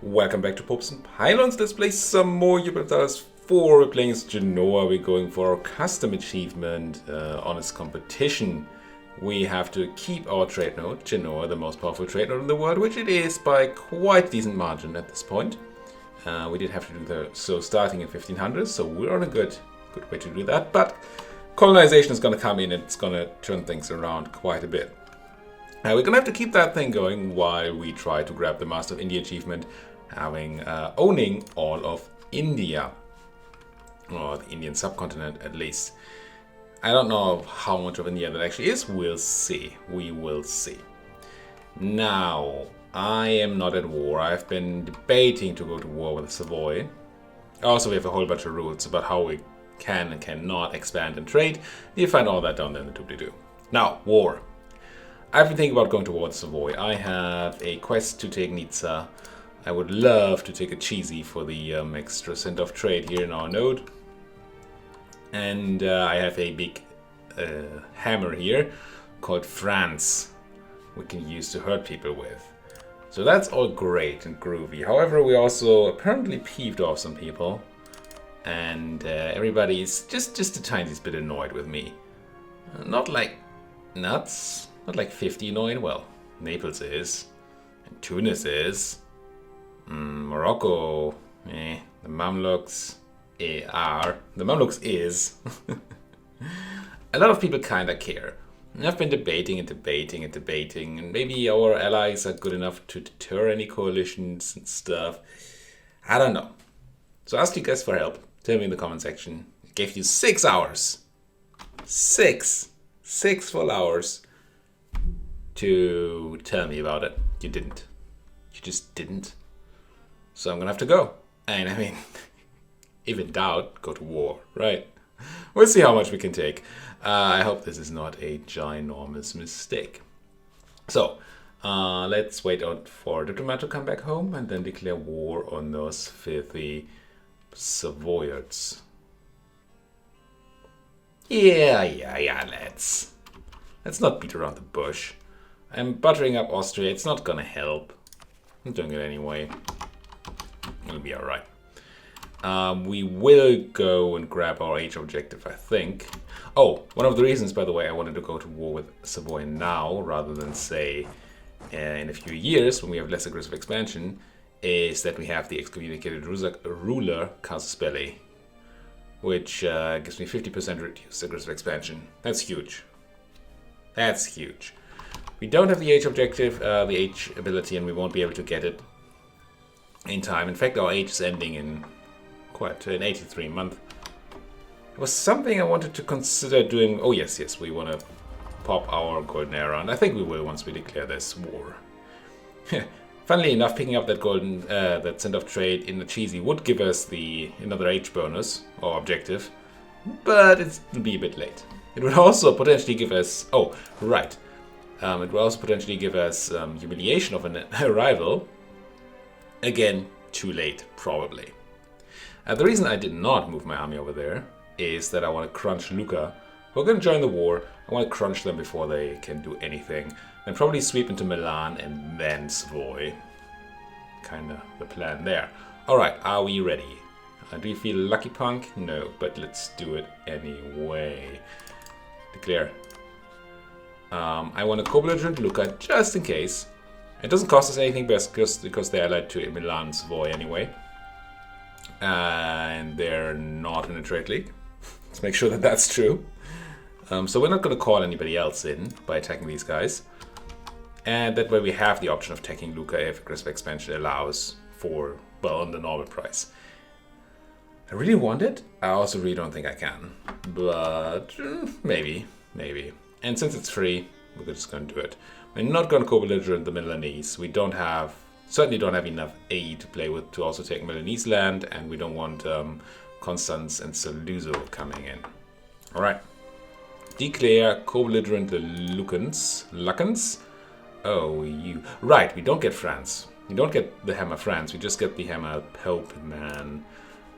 Welcome back to Popes and Pylons. Let's play some more Europa Universalis 4. We're playing as Genoa. We're going for our custom achievement, honest competition. We have to keep our trade node, Genoa, the most powerful trade node in the world, which it is by quite a decent margin at this point. We did have to do so starting in 1500, so we're on a good way to do that. But colonization is going to come in and it's going to turn things around quite a bit. We're going to have to keep that thing going while we try to grab the Master of India achievement, owning all of India, or the Indian subcontinent at least. I don't know how much of India that actually is. We'll see. We will see. Now, I am not at war. I've been debating to go to war with Savoy. Also, we have a whole bunch of rules about how we can and cannot expand and trade. You find all that down there in the doobly-doo. Now, war. I've been thinking about going towards Savoy. I have a quest to take Nizza. I would love to take a cheesy for the extra cent of trade here in our node. And I have a big hammer here called France we can use to hurt people with. So that's all great and groovy. However, we also apparently peeved off some people. And everybody's just the tiniest bit annoyed with me. Not like nuts. Not like 50 annoyed. Well, Naples is. And Tunis is. Morocco. The Mamluks are. The Mamluks is. A lot of people kinda care. And I've been debating, and maybe our allies are good enough to deter any coalitions and stuff. I don't know. So ask you guys for help. Tell me in the comment section. I gave you 6 hours. 6 full hours to tell me about it. You didn't. You just didn't. So I'm gonna have to go. And I mean, if in doubt, go to war, right? We'll see how much we can take. I hope this is not a ginormous mistake. So, let's wait out for Diplomat to come back home and then declare war on those filthy Savoyards. Yeah, let's not beat around the bush. I'm buttering up Austria. It's not gonna help. I'm doing it anyway. It'll be alright. We will go and grab our age objective, I think. Oh, one of the reasons, by the way, I wanted to go to war with Savoy now, rather than, say, in a few years, when we have less aggressive expansion, is that we have the excommunicated ruler, Casus Belli, which gives me 50% reduced aggressive expansion. That's huge. That's huge. We don't have the age objective, the age ability, and we won't be able to get it in time. In fact, our age is ending in quite an 83 month. It was something I wanted to consider doing. Oh yes, we want to pop our golden era, and I think we will once we declare this war. Funnily enough, picking up that golden, that cent of trade in the cheesy would give us the another age bonus or objective, but it'll be a bit late. It would also potentially give us. Oh, right. It will also potentially give us humiliation of an arrival. Again, too late, probably. The reason I did not move my army over there is that I want to crunch Lucca. We're going to join the war. I want to crunch them before they can do anything. And probably sweep into Milan and then Savoy. Kinda the plan there. Alright, are we ready? Do you feel lucky, punk? No, but let's do it anyway. Declare. I want to co-belligerent Lucca just in case. It doesn't cost us anything because they're allied to Milan Savoy anyway. And they're not in a trade league. Let's make sure that that's true. So we're not going to call anybody else in by attacking these guys. And that way we have the option of attacking Lucca if aggressive expansion allows for, well, on the normal price. I really want it. I also really don't think I can. But maybe. And since it's free, we're just going to do it. We're not going to co-belligerent the Milanese. We certainly don't have enough aid to play with to also take Milanese land, and we don't want Constance and Saluzzo coming in. Alright. Declare co-belligerent the Lucans. Oh, you. Right, we don't get France. We don't get the hammer France, we just get the hammer Pope, man.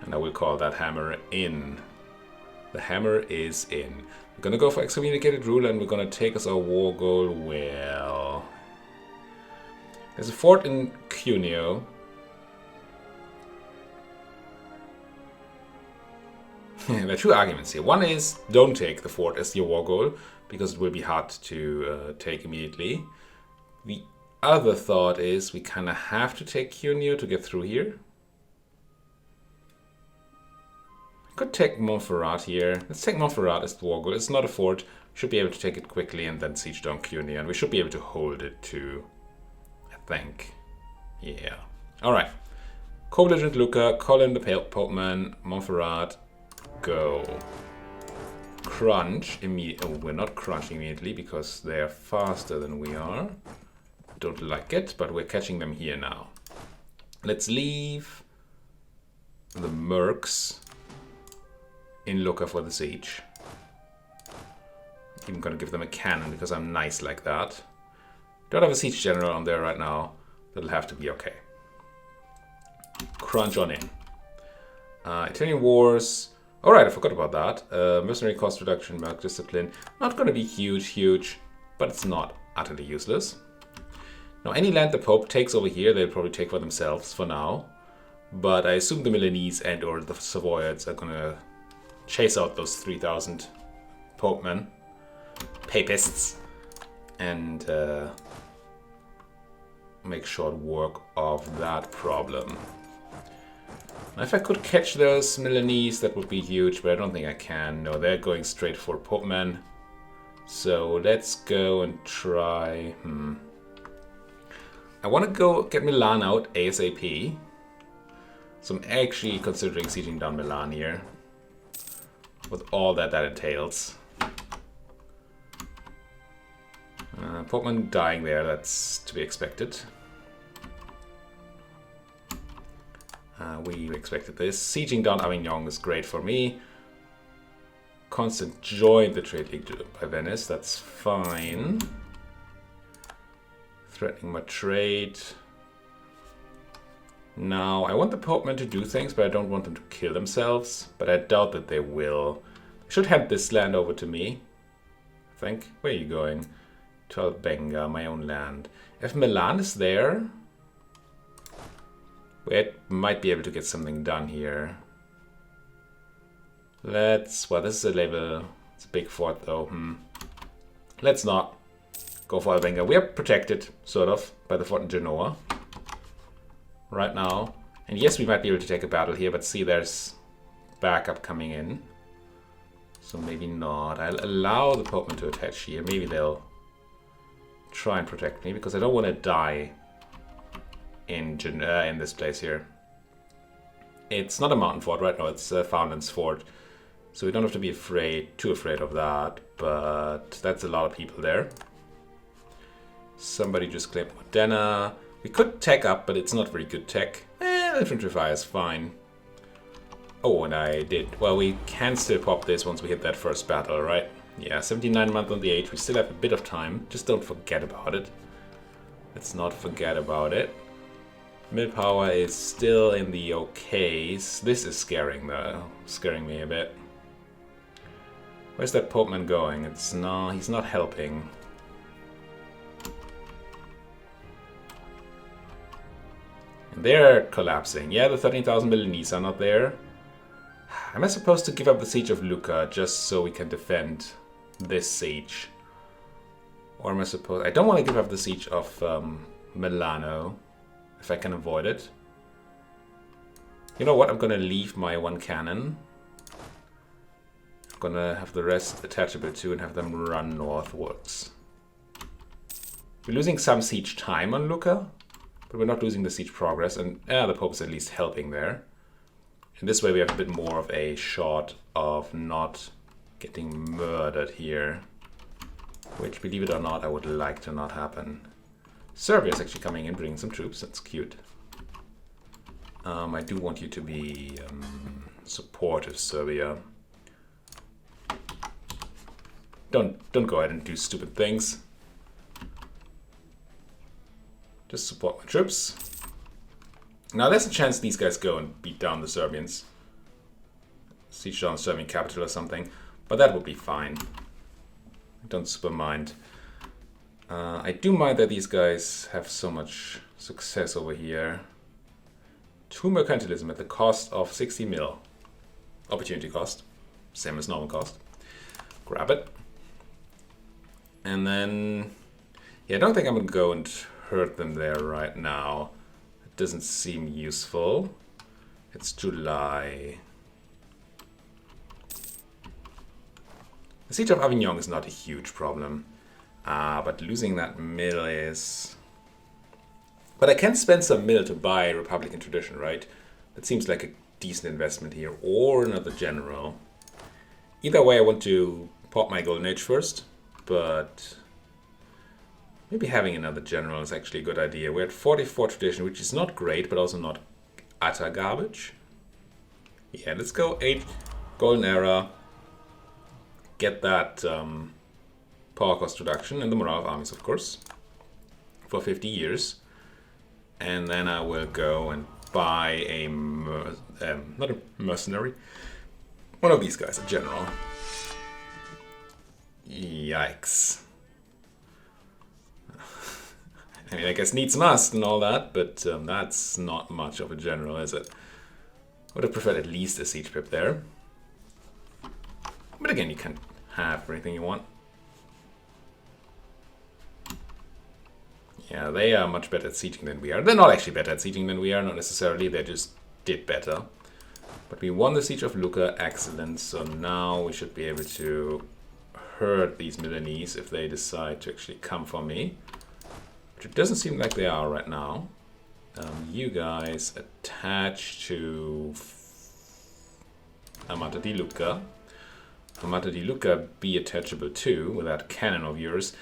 And I will call that hammer in. The hammer is in. We're gonna go for excommunicated ruler, and we're gonna take us our war goal. Well, there's a fort in Cuneo. There are two arguments here. One is don't take the fort as your war goal, because it will be hard to take immediately. The other thought is we kind of have to take Cuneo to get through here. Could take Montferrat here. Let's take Montferrat as the war goal. It's not a fort. Should be able to take it quickly and then siege down Cuneo, and we should be able to hold it too, I think. Yeah. Alright. Co-belligerent Lucca, Colin the Popeman, Montferrat, go. Crunch immediately. Oh, we're not crunching immediately because they're faster than we are. Don't like it, but we're catching them here now. Let's leave the mercs in Lucca for the siege. I'm gonna give them a cannon because I'm nice like that. Don't have a siege general on there right now. That'll have to be okay. Crunch on in. Italian wars. Alright, I forgot about that. Mercenary cost reduction, merc discipline. Not gonna be huge, but it's not utterly useless. Now, any land the Pope takes over here, they'll probably take for themselves for now. But I assume the Milanese and or the Savoyards are gonna chase out those 3,000 Popemen. Papists, and make short work of that problem. Now, if I could catch those Milanese, that would be huge, but I don't think I can. No, they're going straight for Popemen. So let's go and try. I want to go get Milan out ASAP. So I'm actually considering sieging down Milan here, with all that entails. Popeman dying there, that's to be expected. We expected this. Sieging down Avignon is great for me. Constant joined the trade league by Venice, that's fine. Threatening my trade. Now, I want the Popemen to do things, but I don't want them to kill themselves. But I doubt that they will. They should hand this land over to me, I think. Where are you going? To Albenga, my own land. If Milan is there, we might be able to get something done here. Well, this is a level, it's a big fort though. Let's not go for Albenga. We are protected, sort of, by the fort in Genoa right now. And yes, we might be able to take a battle here, but see, there's backup coming in. So maybe not. I'll allow the Popemen to attach here. Maybe they'll try and protect me, because I don't want to die in this place here. It's not a mountain fort right now, it's a Foundland's fort. So we don't have to be too afraid of that, but that's a lot of people there. Somebody just claimed Modena. We could tech up, but it's not very good tech. Infantry fire is fine. Oh, and I did. Well, we can still pop this once we hit that first battle, right? Yeah, 79 months on the age. We still have a bit of time. Just don't forget about it. Let's not forget about it. Mill power is still in the okays. This is scaring me a bit. Where's that Popeman going? He's not helping. And they're collapsing. Yeah, the 13,000 Milanese are not there. Am I supposed to give up the siege of Lucca just so we can defend this siege? Or am I supposed... I don't want to give up the siege of Milano, if I can avoid it. You know what? I'm going to leave my one cannon. I'm going to have the rest attachable to and have them run northwards. We're losing some siege time on Lucca, but we're not losing the siege progress. And the Pope's at least helping there. And this way we have a bit more of a shot of not getting murdered here. Which, believe it or not, I would like to not happen. Serbia's actually coming in, bringing some troops. That's cute. I do want you to be supportive, Serbia. Don't go ahead and do stupid things. Just support my troops. Now there's a chance these guys go and beat down the Serbians. Siege down the Serbian capital or something. But that would be fine. I don't super mind. I do mind that these guys have so much success over here. 2 mercantilism at the cost of 60 mil. Opportunity cost. same as normal cost. Grab it. And then, yeah, I don't think I'm going to go and hurt them there right now. It doesn't seem useful. It's July. The siege of Avignon is not a huge problem. But losing that mill is... But I can spend some mill to buy Republican tradition, right? That seems like a decent investment here. Or another general. Either way, I want to pop my Golden Age first. But maybe having another general is actually a good idea. We're at 44 tradition, which is not great, but also not utter garbage. Yeah, let's go 8 Golden Era. Get that power cost reduction and the morale of armies, of course, for 50 years. And then I will go and buy a, not a mercenary, one of these guys, a general. Yikes. I mean, I guess needs must and all that, but that's not much of a general, is it? Would have preferred at least a siege pip there. But again, you can have everything you want. Yeah, they are much better at sieging than we are. They're not actually better at sieging than we are, not necessarily, they just did better. But we won the siege of Lucca, excellent, so now we should be able to hurt these Milanese if they decide to actually come for me. Which it doesn't seem like they are right now. You guys attach to Armata di Lucca. Armata di Lucca be attachable too, with that cannon of yours.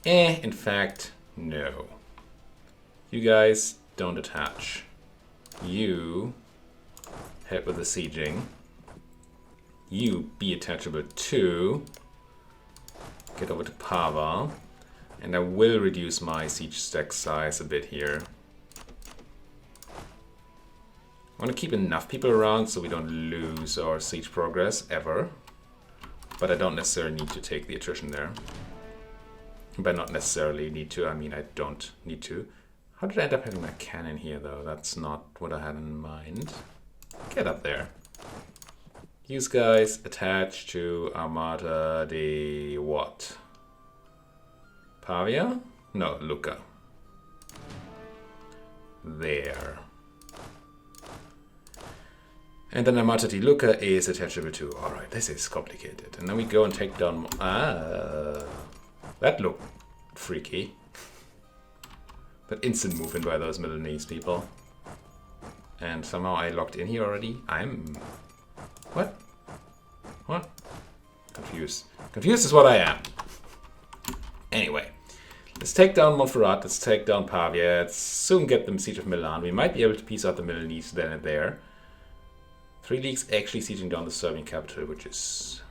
In fact, no. You guys don't attach. You head with the sieging. You be attachable too. Get over to Pava. And I will reduce my siege stack size a bit here. I want to keep enough people around so we don't lose our siege progress ever. But I don't necessarily need to take the attrition there. By not necessarily need to, I mean I don't need to. How did I end up having my cannon here though? That's not what I had in mind. Get up there. Use guys attached to Armata di what? Pavia? No, Lucca. There. And then Armata di Lucca is attachable too. Alright, this is complicated. And then we go and take down... that looked freaky. That instant movement by those Milanese people. And somehow I locked in here already. I'm... What? What? Confused. Confused is what I am. Anyway. Let's take down Montferrat. Let's take down Pavia. Let's soon get them Siege of Milan. We might be able to piece out the Milanese then and there. 3 leagues actually sieging down the Serbian capital, which is...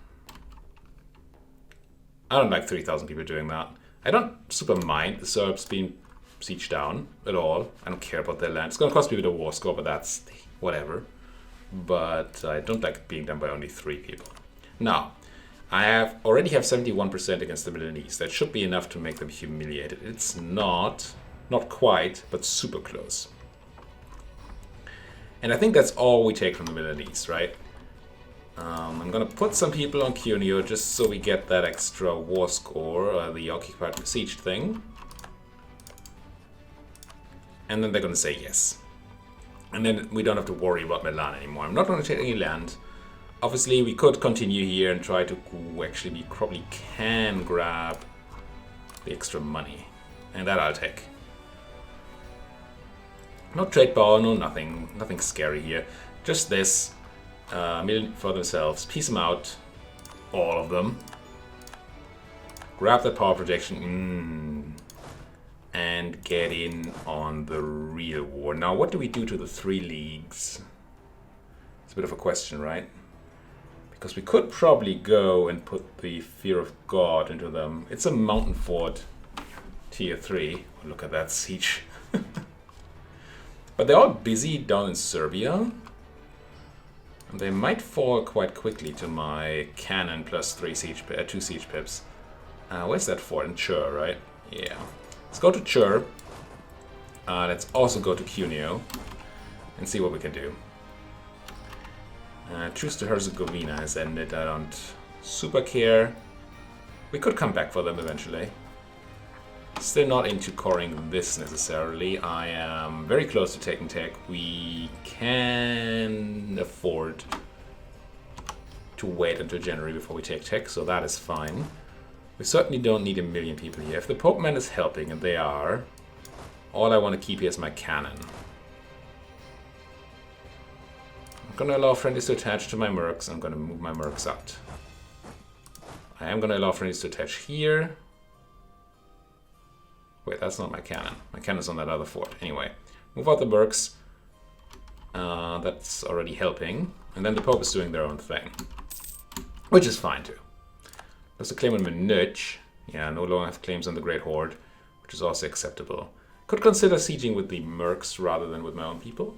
I don't like 3,000 people doing that. I don't super mind the Serbs being sieged down at all. I don't care about their land. It's going to cost me a bit of war score, but that's whatever. But I don't like it being done by only 3 people. Now, I already have 71% against the Milanese. That should be enough to make them humiliated. It's not quite, but super close. And I think that's all we take from the Milanese, right? I'm gonna put some people on Cuneo just so we get that extra war score, the occupied besieged thing. And then they're gonna say yes. And then we don't have to worry about Milan anymore. I'm not gonna take any land. Obviously, we could continue here and try to actually, we probably can grab the extra money. And that I'll take. No trade power, no nothing scary here. Just this. Million for themselves. Piece them out. All of them. Grab that power projection. And get in on the real war. Now, what do we do to the 3 leagues? It's a bit of a question, right? Because we could probably go and put the Fear of God into them. It's a mountain fort. Tier 3. Oh, look at that siege. But they're all busy down in Serbia. And they might fall quite quickly to my cannon plus 2 siege pips. Where's that fort? In Chur, right? Yeah. Let's go to Chur. Let's also go to Cuneo. And see what we can do. Truce to Herzegovina has ended. I don't super care. We could come back for them eventually. Still not into coring this necessarily. I am very close to taking tech. We can afford to wait until January before we take tech, so that is fine. We certainly don't need 1 million people here. If the Pope Man is helping, and they are, all I want to keep here is my cannon. I'm going to allow friendlies to attach to my mercs. I'm going to move my mercs out. I am going to allow friendlies to attach here. Wait, that's not my cannon. My cannon's on that other fort. Anyway, move out the mercs. That's already helping. And then the Pope is doing their own thing. Which is fine too. There's a claim on Menuch. Yeah, no longer have claims on the Great Horde, which is also acceptable. Could consider sieging with the mercs rather than with my own people.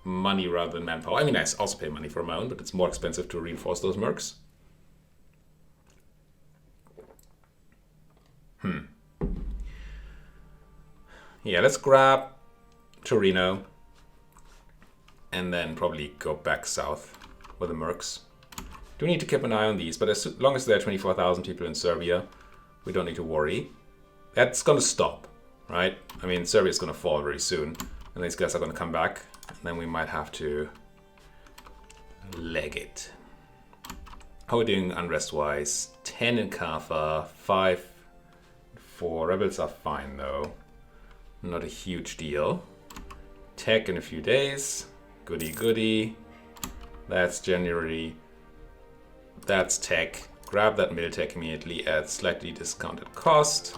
Money rather than manpower. I mean, I also pay money for my own, but it's more expensive to reinforce those mercs. Yeah, let's grab Torino. And then probably go back south with the mercs. Do need to keep an eye on these, but as long as there are 24,000 people in Serbia, we don't need to worry. That's going to stop, right? I mean, Serbia's going to fall very soon, and these guys are going to come back, and then we might have to leg it. How are we doing unrest-wise? 10 in Kaffa, 5 for rebels are fine though. Not a huge deal. Tech in a few days. Goody goody. That's January. That's tech. Grab that mill tech immediately at slightly discounted cost.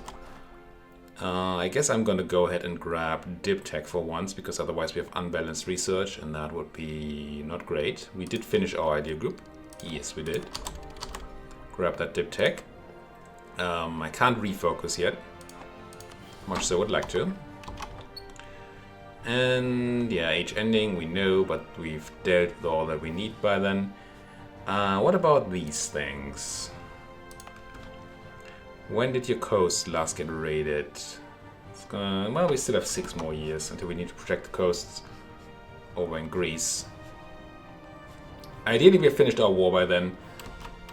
I guess I'm going to go ahead and grab dip tech for once, because otherwise we have unbalanced research and that would be not great. We did finish our idea group. Yes, we did. Grab that dip tech. I can't refocus yet. Much so I would like to. And yeah, age ending, we know, but we've dealt with all that we need by then. What about these things? When did your coast last get raided? Well, we still have 6 more years until we need to protect the coasts over in Greece. Ideally, we have finished our war by then,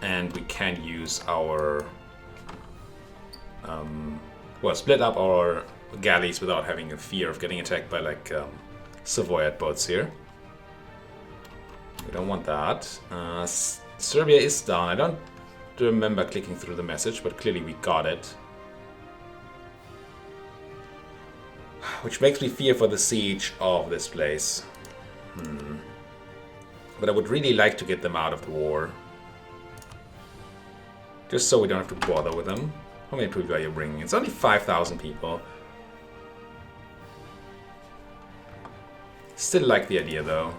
and we can use our... well, split up our galleys without having a fear of getting attacked by, like, Savoyard boats here. We don't want that. Serbia is down. I don't remember clicking through the message, but clearly we got it. Which makes me fear for the siege of this place. But I would really like to get them out of the war. Just so we don't have to bother with them. How many people are you bringing? It's only 5,000 people. Still like the idea though.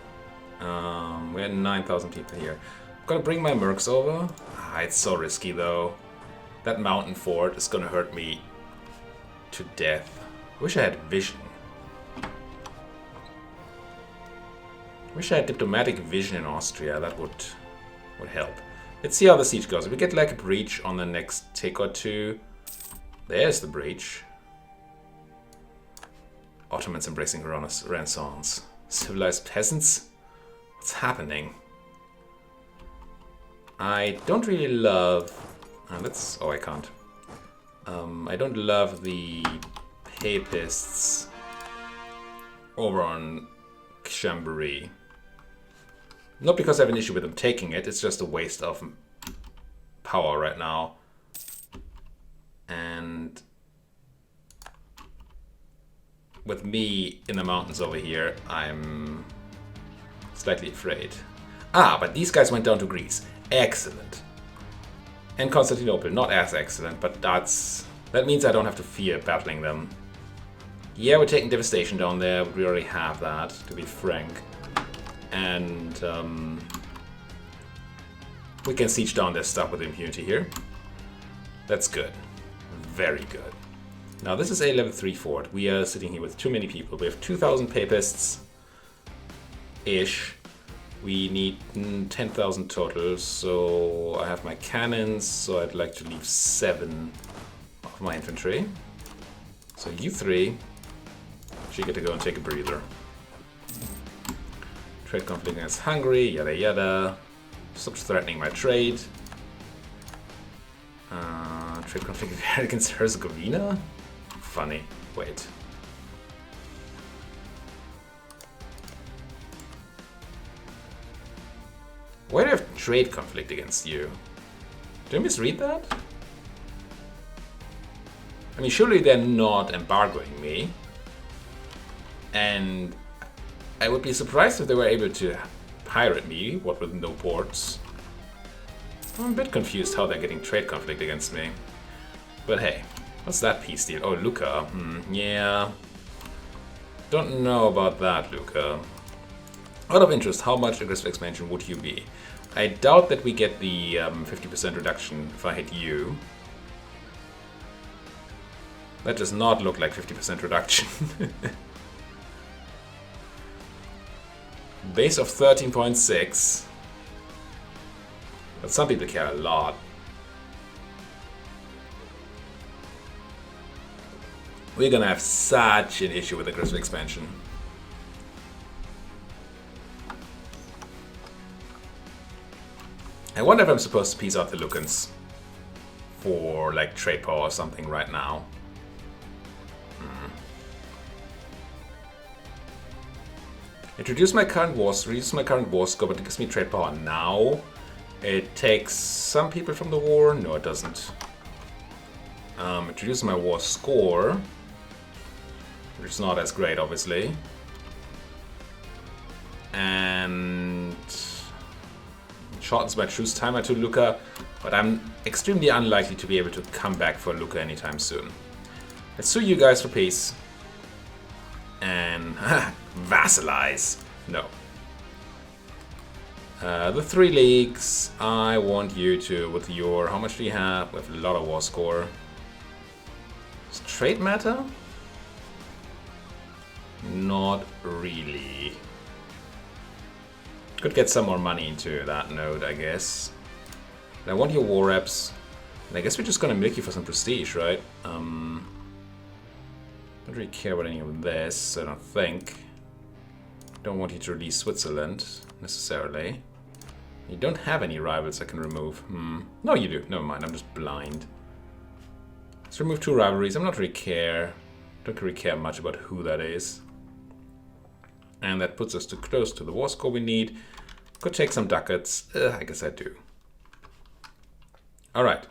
We had 9,000 people here. I'm gonna bring my mercs over. It's so risky though. That mountain fort is gonna hurt me to death. Wish I had vision. Wish I had diplomatic vision in Austria. That would help. Let's see how the siege goes. If we get like a breach on the next tick or two. There's the breach. Ottomans embracing Renaissance. Civilized peasants? What's happening? I don't really love... oh, I can't. I don't love the papists over on Chambéry. Not because I have an issue with them taking it, it's just a waste of power right now. And with me in the mountains over here, I'm slightly afraid. But these guys went down to Greece. Excellent. And Constantinople, not as excellent, but that means I don't have to fear battling them. Yeah, we're taking devastation down there, but we already have that, to be frank. And we can siege down their stuff with impunity here. That's good. Very good. Now this is a level 3 fort. We are sitting here with too many people. We have 2,000 papists-ish. We need 10,000 total, so I have my cannons, so I'd like to leave 7 of my infantry. So you 3 should get to go and take a breather. Trade conflict against Hungary, yada yada. Stop threatening my trade. Trade conflict against Herzegovina? Funny. Wait. Why do I have trade conflict against you? Did I misread that? I mean, surely they're not embargoing me. And I would be surprised if they were able to pirate me, what with no ports. I'm a bit confused how they're getting trade conflict against me. But hey, what's that peace deal? Oh, Lucca. Yeah. Don't know about that, Lucca. Out of interest, how much aggressive expansion would you be? I doubt that we get the 50% reduction if I hit you. That does not look like 50% reduction. Base of 13.6. But some people care a lot. We're gonna have such an issue with aggressive expansion. I wonder if I'm supposed to piece out the Lucans for like trade power or something right now. Reduce my current war scope, but it gives me trade power now. It takes some people from the war. No, it doesn't. It reduces my war score, which is not as great, obviously. And shortens my truce timer to Lucca, but I'm extremely unlikely to be able to come back for Lucca anytime soon. Let's sue you guys for peace. And vassalize. No. The 3 leagues, I want you to, with your, how much do you have? We have a lot of war score. Does trade matter? Not really. Could get some more money into that node, I guess. And I want your war reps. And I guess we're just gonna milk you for some prestige, right? Don't really care about any of this, I don't think. Don't want you to release Switzerland, necessarily. You don't have any rivals I can remove. No, you do. Never mind, I'm just blind. Let's remove 2 rivalries. I'm not really care. Don't really care much about who that is. And that puts us too close to the war score we need. Could take some ducats. I guess I do. Alright.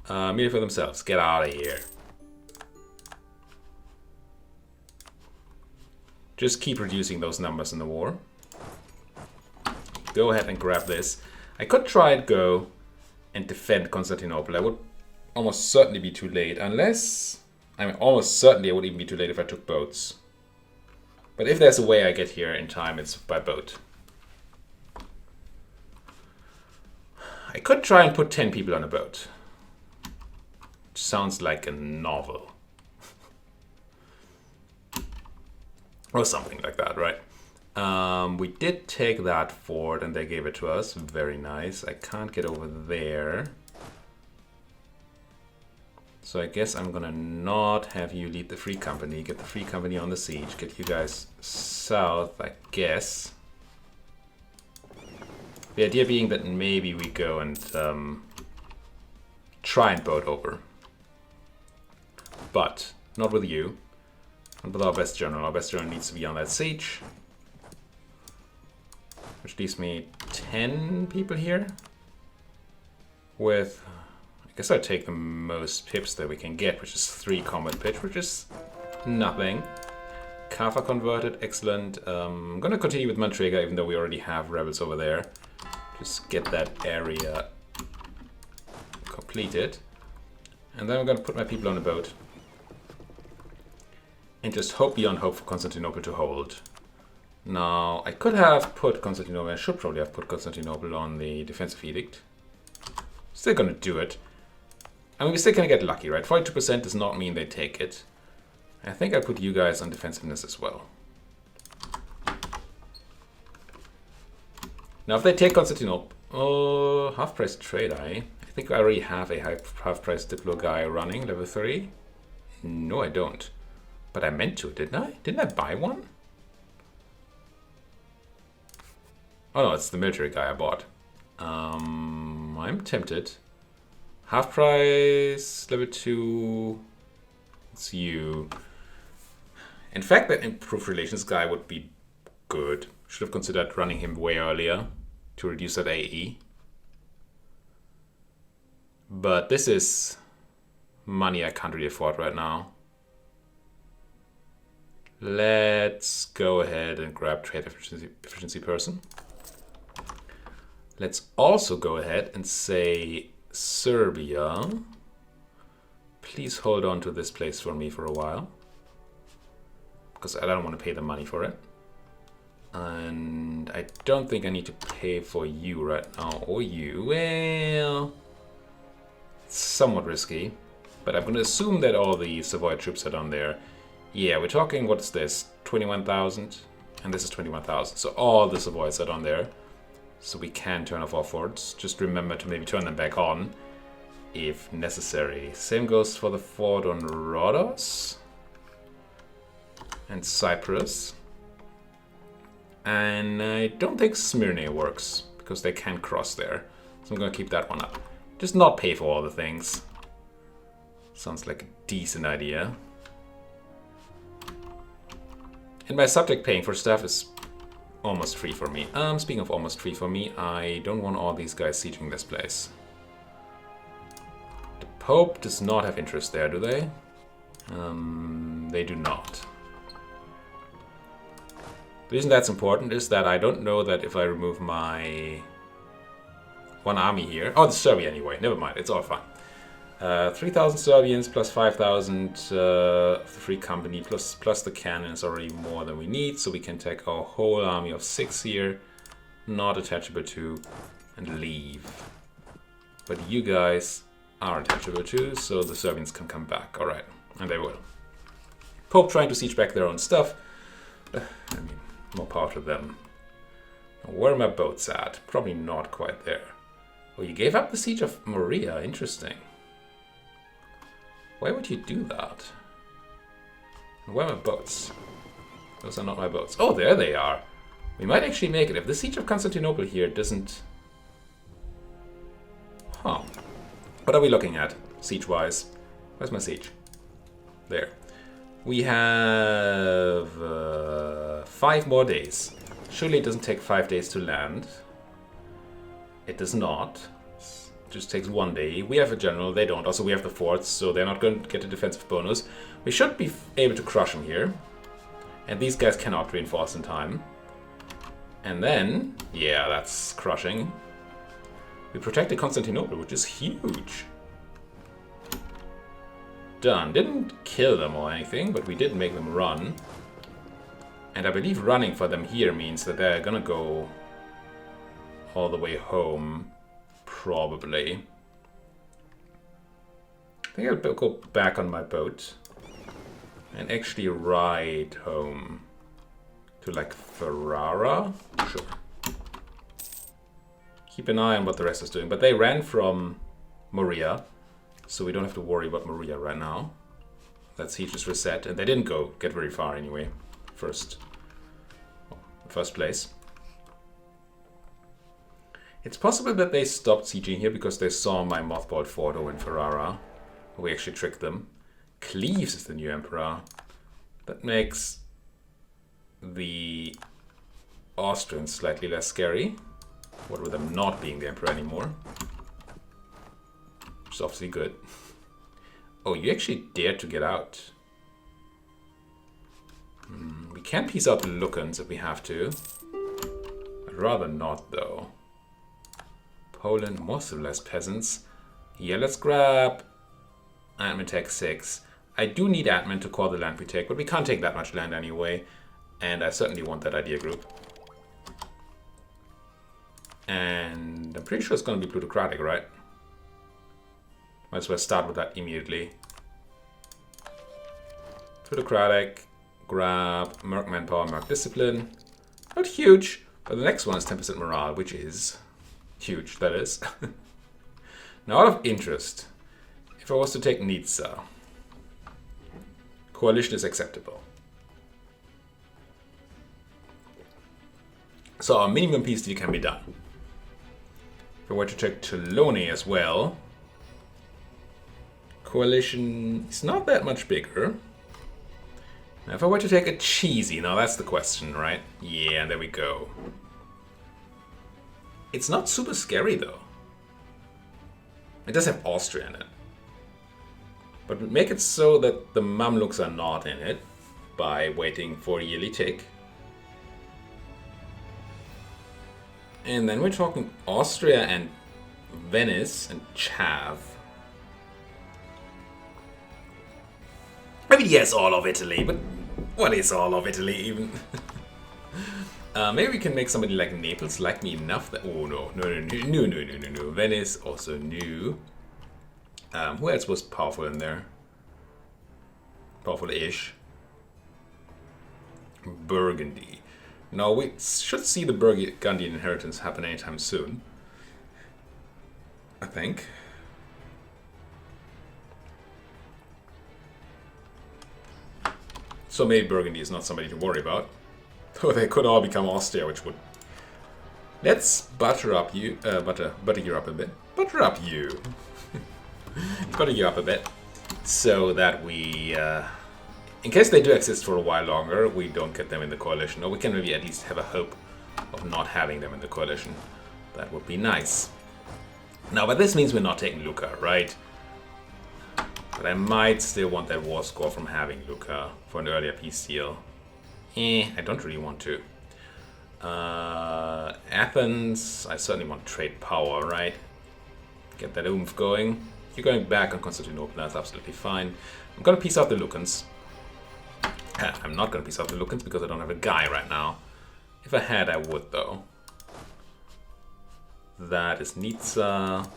Media for themselves. Get out of here. Just keep reducing those numbers in the war. Go ahead and grab this. I could try and go and defend Constantinople. I would almost certainly be too late. Unless... I mean, almost certainly I would even be too late if I took boats. But if there's a way I get here in time, it's by boat. I could try and put 10 people on a boat. Which sounds like a novel. Or something like that, right? We did take that fort and they gave it to us. Very nice. I can't get over there. So I guess I'm gonna not have you lead the Free Company. Get the Free Company on the siege. Get you guys south, I guess. The idea being that maybe we go and try and boat over. But not with you. And with our best general. Our best general needs to be on that siege. Which leaves me 10 people here. With, I guess I'll take the most pips that we can get, which is 3 combat pitch, which is nothing. Kaffa converted, excellent. I'm gonna continue with Mantrega, even though we already have rebels over there. Just get that area completed. And then I'm gonna put my people on a boat. And just hope beyond hope for Constantinople to hold. Now, I could have put Constantinople, I should probably have put Constantinople on the defensive edict. Still gonna do it. I mean, we're still gonna get lucky, right? 42% does not mean they take it. I think I put you guys on defensiveness as well. Now, if they take Constantinople, half-price trade, I think I already have a half-price Diplo guy running, level 3. No, I don't. But I meant to, didn't I? Didn't I buy one? Oh no, it's the military guy I bought. I'm tempted. Half price, level 2. It's you. In fact, that improved relations guy would be good. Should have considered running him way earlier to reduce that AE. But this is money I can't really afford right now. Let's go ahead and grab trade efficiency person. Let's also go ahead and say Serbia, please hold on to this place for me for a while, because I don't want to pay the money for it. And I don't think I need to pay for you right now, or you. Well, it's somewhat risky, but I'm going to assume that all the Savoy troops are down there. Yeah, we're talking, what's this, 21,000? And this is 21,000. So all the Savoys are down there. So we can turn off our forts. Just remember to maybe turn them back on if necessary. Same goes for the fort on Rhodos and Cyprus. And I don't think Smyrna works because they can't cross there. So I'm going to keep that one up. Just not pay for all the things. Sounds like a decent idea. And my subject paying for stuff is almost free for me. Speaking of almost free for me, I don't want all these guys sieging this place. The Pope does not have interest there, do they? They do not. The reason that's important is that I don't know that if I remove my one army here... Oh, it's Serbia anyway. Never mind. It's all fine. 3,000 Serbians plus 5,000 of the Free Company plus the cannon is already more than we need. So we can take our whole army of 6 here, not attachable to, and leave. But you guys are attachable to, so the Serbians can come back. All right, and they will. Pope trying to siege back their own stuff. I mean, more power to them. Now, where are my boats at? Probably not quite there. Oh, you gave up the siege of Moria. Interesting. Why would you do that? Where are my boats? Those are not my boats. Oh, there they are. We might actually make it. If the siege of Constantinople here doesn't... Huh. What are we looking at, siege-wise? Where's my siege? There. We have 5 more days. Surely it doesn't take 5 days to land. It does not. It just takes 1 day. We have a general, they don't. Also, we have the forts, so they're not going to get a defensive bonus. We should be able to crush them here. And these guys cannot reinforce in time. And then, yeah, that's crushing. We protected Constantinople, which is huge. Done. Didn't kill them or anything, but we did make them run. And I believe running for them here means that they're gonna go all the way home, probably. I think I'll go back on my boat and actually ride home to like Ferrara. Sure. Keep an eye on what the rest is doing, but they ran from Moria, so we don't have to worry about Moria right now. That siege is reset, and they didn't get very far anyway. First place. It's possible that they stopped sieging here because they saw my mothballed fort over in Ferrara. We actually tricked them. Cleves is the new emperor. That makes the Austrians slightly less scary. What with them not being the emperor anymore. Which is obviously good. Oh, you actually dared to get out. We can piece out the Lucans if we have to. I'd rather not, though. Poland, more civilized peasants. Yeah, let's grab admin tech 6. I do need admin to call the land we take, but we can't take that much land anyway. And I certainly want that idea group. And I'm pretty sure it's going to be plutocratic, right? Might as well start with that immediately. Plutocratic. Grab Merc Manpower, Merc Discipline. Not huge, but the next one is 10% morale, which is huge, that is. Now, out of interest, if I was to take Nizza, coalition is acceptable. So our minimum peace deal can be done. If I were to take Tolone as well, coalition is not that much bigger. Now if I were to take a cheesy, now that's the question, right? Yeah, there we go. It's not super scary though. It does have Austria in it. But we make it so that the Mamluks are not in it by waiting for a yearly tick. And then we're talking Austria and Venice and Chav. I mean, yes, all of Italy, but what is all of Italy even? Maybe we can make somebody like Naples like me enough that... Oh, no. Venice, also new. Who else was powerful in there? Powerful-ish. Burgundy. Now, we should see the Burgundian inheritance happen anytime soon. I think. So maybe Burgundy is not somebody to worry about. Though they could all become Austria, which would... Let's butter up you... butter you up a bit. Butter up you. Butter you up a bit. So that we... in case they do exist for a while longer, we don't get them in the coalition. Or we can maybe at least have a hope of not having them in the coalition. That would be nice. Now, but this means we're not taking Lucca, right? But I might still want that war score from having Lucca for an earlier peace deal. I don't really want to. Athens, I certainly want trade power, right? Get that oomph going. You're going back on Constantinople, that's absolutely fine. I'm gonna piece out the Lucans. I'm not gonna piece out the Lucans because I don't have a guy right now. If I had, I would though. That is Nizza.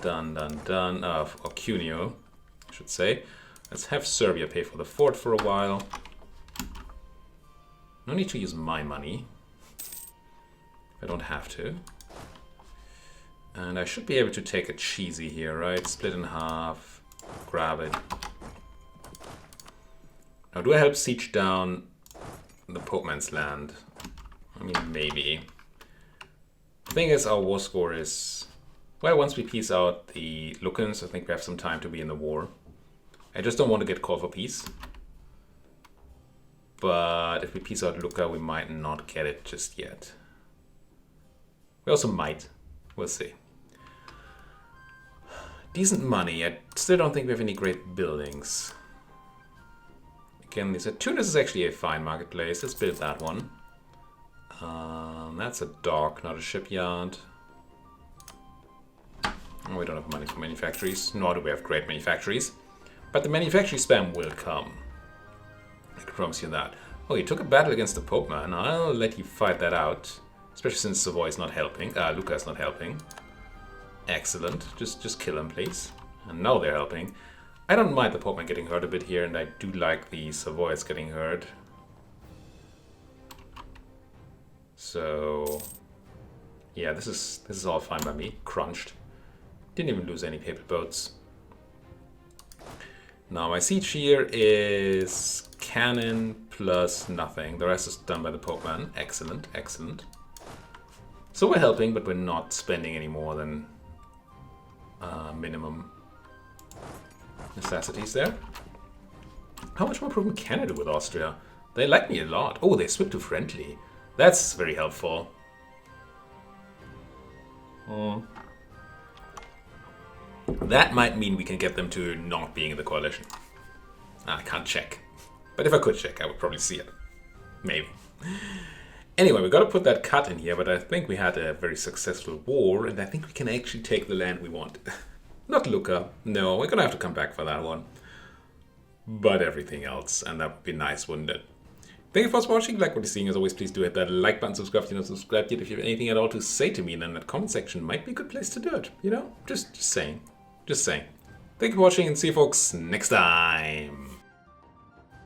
Done. Or Cuneo, I should say. Let's have Serbia pay for the fort for a while. No need to use my money. I don't have to. And I should be able to take a cheesy here, right? Split in half. Grab it. Now, do I help siege down the Pope Man's land? I mean, maybe. The thing is, our war score is... Well, once we peace out the Lucans, I think we have some time to be in the war. I just don't want to get called for peace. But if we peace out Lucca, we might not get it just yet. We also might. We'll see. Decent money. I still don't think we have any great buildings. Again, they said Tunis is actually a fine marketplace. Let's build that one. That's a dock, not a shipyard. Oh, we don't have money for manufactories, nor do we have great manufactories. But the manufacturing spam will come. I can promise you that. Oh, he took a battle against the Pope Man. I'll let you fight that out. Especially since Savoy is not helping. Lucca is not helping. Excellent. Just kill him, please. And now they're helping. I don't mind the Pope Man getting hurt a bit here, and I do like the Savoys getting hurt. So... yeah, this is all fine by me. Crunched. Didn't even lose any papal boats. Now my siege here is cannon plus nothing. The rest is done by the Pope Man. Excellent, excellent. So we're helping, but we're not spending any more than minimum necessities there. How much more improvement can I do with Austria? They like me a lot. Oh, they switched to friendly. That's very helpful. That might mean we can get them to not being in the coalition. I can't check. But if I could check, I would probably see it. Maybe. Anyway, we got to put that cut in here, but I think we had a very successful war, and I think we can actually take the land we want. Not Lucca. No, we're going to have to come back for that one. But everything else, and that would be nice, wouldn't it? Thank you for watching. Like what you're seeing, as always, please do hit that like button, subscribe if you're not subscribed yet. If you have anything at all to say to me, then that comment section might be a good place to do it. You know, just saying. Just saying. Thank you for watching, and see you folks next time.